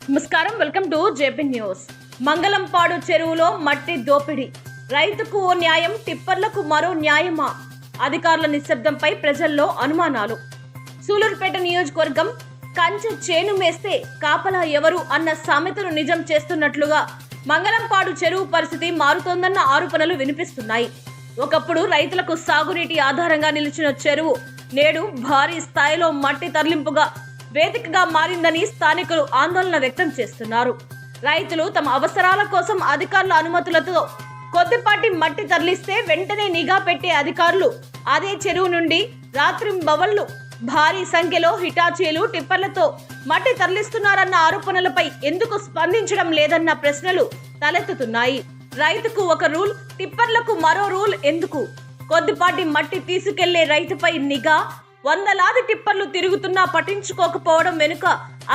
నమస్కారం, welcome to JP news. Mangalampadu చెరువులో మట్టి దోపిడీ, రైతుకు ఓ న్యాయం, టిప్పర్లకు మరో న్యాయమా? అధికారుల నిశ్శబ్దంపై ప్రజల్లో అనుమానాలు. సూలూరుపేట నియోజకవర్గం కంచె చేను మేస్తే కాపలా ఎవరు అన్న సామెతను నిజం చేస్తున్నట్లుగా మంగళంపాడు చెరువు పరిస్థితి మారుతోందన్న ఆరోపణలు వినిపిస్తున్నాయి. ఒకప్పుడు రైతులకు సాగునీటి ఆధారంగా నిలిచిన చెరువు నేడు భారీ స్థాయిలో మట్టి తరలింపుగా వేదికగా మారిందని స్థానికులు ఆందోళన వ్యక్తం చేస్తున్నారు. రైతులు తమ అవసరాల కోసం అధికారుల అనుమతులతో కొద్దిపాటి మట్టి తరలిస్తే వెంటనే నిఘా పెట్టే అధికారులు అదే చెరువు నుండి రాత్రింబవళ్లు భారీ సంఖ్యలో హిటాచీలు, టిప్పర్లతో మట్టి తరలిస్తున్నారన్న ఆరోపణలపై ఎందుకు స్పందించడం లేదన్న ప్రశ్నలు తలెత్తుతున్నాయి. రైతుకు ఒక రూల్, టిప్పర్లకు మరో రూల్ ఎందుకు? కొద్దిపాటి మట్టి తీసుకెళ్లే రైతుపై నిఘా, వందలాది టిప్పర్లు తిరుగుతున్నా పట్టించుకోకపోవడం వెనుక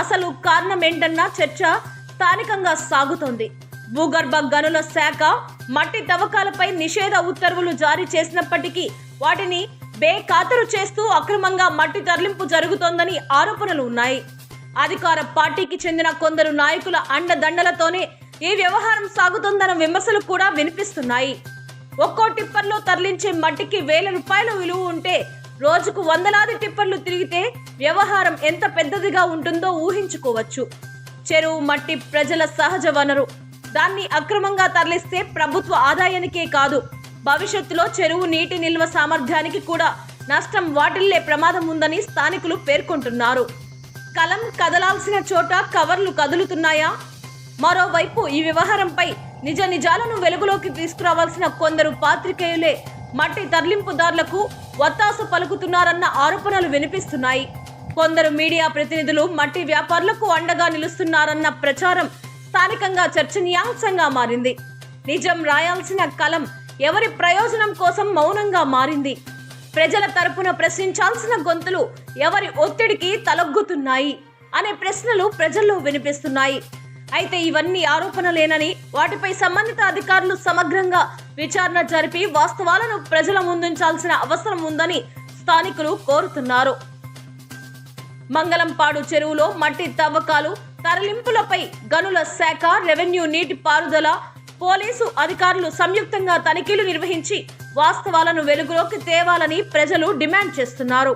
అసలు కారణమేంటన్న చర్చ స్థానికంగా సాగుతోంది. భూగర్భ గనుల శాఖ మట్టి తవ్వకాలపై నిషేధ ఉత్తర్వులు జారీ చేసినప్పటికీ వాటిని బేఖాతరు చేస్తూ అక్రమంగా మట్టి తరలింపు జరుగుతోందని ఆరోపణలు ఉన్నాయి. అధికార పార్టీకి చెందిన కొందరు నాయకుల అండదండలతోనే ఈ వ్యవహారం సాగుతోందన్న విమర్శలు కూడా వినిపిస్తున్నాయి. ఒక్కో టిప్పర్లో తరలించే మట్టికి ₹1000 విలువ ఉంటే రోజుకు వందలాది టిప్పర్లు తిరిగితే వ్యవహారం ఎంత పెద్దదిగా ఉంటుందో ఊహించుకోవచ్చు. చెరువు మట్టి ప్రజల సహజ వనరు. దాన్ని అక్రమంగా తరలిస్తే ప్రభుత్వ ఆదాయానికే కాదు, భవిష్యత్తులో చెరువు నీటి నిల్వ సామర్థ్యానికి కూడా నష్టం వాటిల్లే ప్రమాదం ఉందని స్థానికులు పేర్కొంటున్నారు. కలం కదలాల్సిన చోట కవర్లు కదులుతున్నాయా? మరోవైపు ఈ వ్యవహారంపై నిజాలను వెలుగులోకి తీసుకురావాల్సిన కొందరు పాత్రికేయులే మట్టి తరలింపుదారులకు వత్తాసు పలుకుతున్నారన్న ఆరోపణలు వినిపిస్తున్నాయి. కొందరు మీడియా ప్రతినిధులు మట్టి వ్యాపారులకు అండగా నిలుస్తున్నారన్న ప్రచారం స్థానికంగా చర్చనీయాంశంగా మారింది. నిజం రాయాల్సిన కలం ఎవరి ప్రయోజనం కోసం మౌనంగా మారింది? ప్రజల తరపున ప్రశ్నించాల్సిన గొంతులు ఎవరి ఒత్తిడికి తలొగ్గుతున్నాయి అనే ప్రశ్నలు ప్రజల్లో వినిపిస్తున్నాయి. అయితే ఇవన్నీ ఆరోపణలేనని, వాటిపై సంబంధిత అధికారులు సమగ్రంగా విచారణ జరిపి వాస్తవాలను ప్రజల ముందుంచాల్సిన అవసరం ఉందని స్థానికులు కోరుతున్నారు. మంగళంపాడు చెరువులో మట్టి తవ్వకాలు, తరలింపులపై గనుల శాఖ, రెవెన్యూ, నీటి పారుదల, పోలీసు అధికారులు సంయుక్తంగా తనిఖీలు నిర్వహించి వాస్తవాలను వెలుగులోకి తేవాలని ప్రజలు డిమాండ్ చేస్తున్నారు.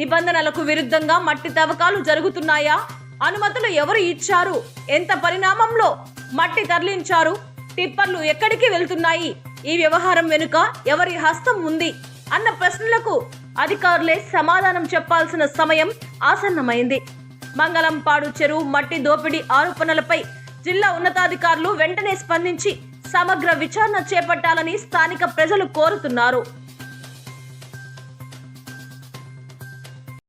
నిబంధనలకు విరుద్ధంగా మట్టి తవ్వకాలు జరుగుతున్నాయా? అనుమతులు ఎవరు ఇచ్చారు? ఎంత పరిణామంలో మట్టి తరలించారు? టిప్పర్లు ఎక్కడికి వెళ్తున్నాయి? ఈ వ్యవహారం వెనుక ఎవరి హస్తం ఉంది అన్న ప్రశ్నలకు అధికారులే సమాధానం చెప్పాల్సిన సమయం ఆసన్నమైంది. మంగళంపాడు చెరువు మట్టి దోపిడీ ఆరోపణలపై జిల్లా ఉన్నతాధికారులు వెంటనే స్పందించి సమగ్ర విచారణ చేపట్టాలని స్థానిక ప్రజలు కోరుతున్నారు.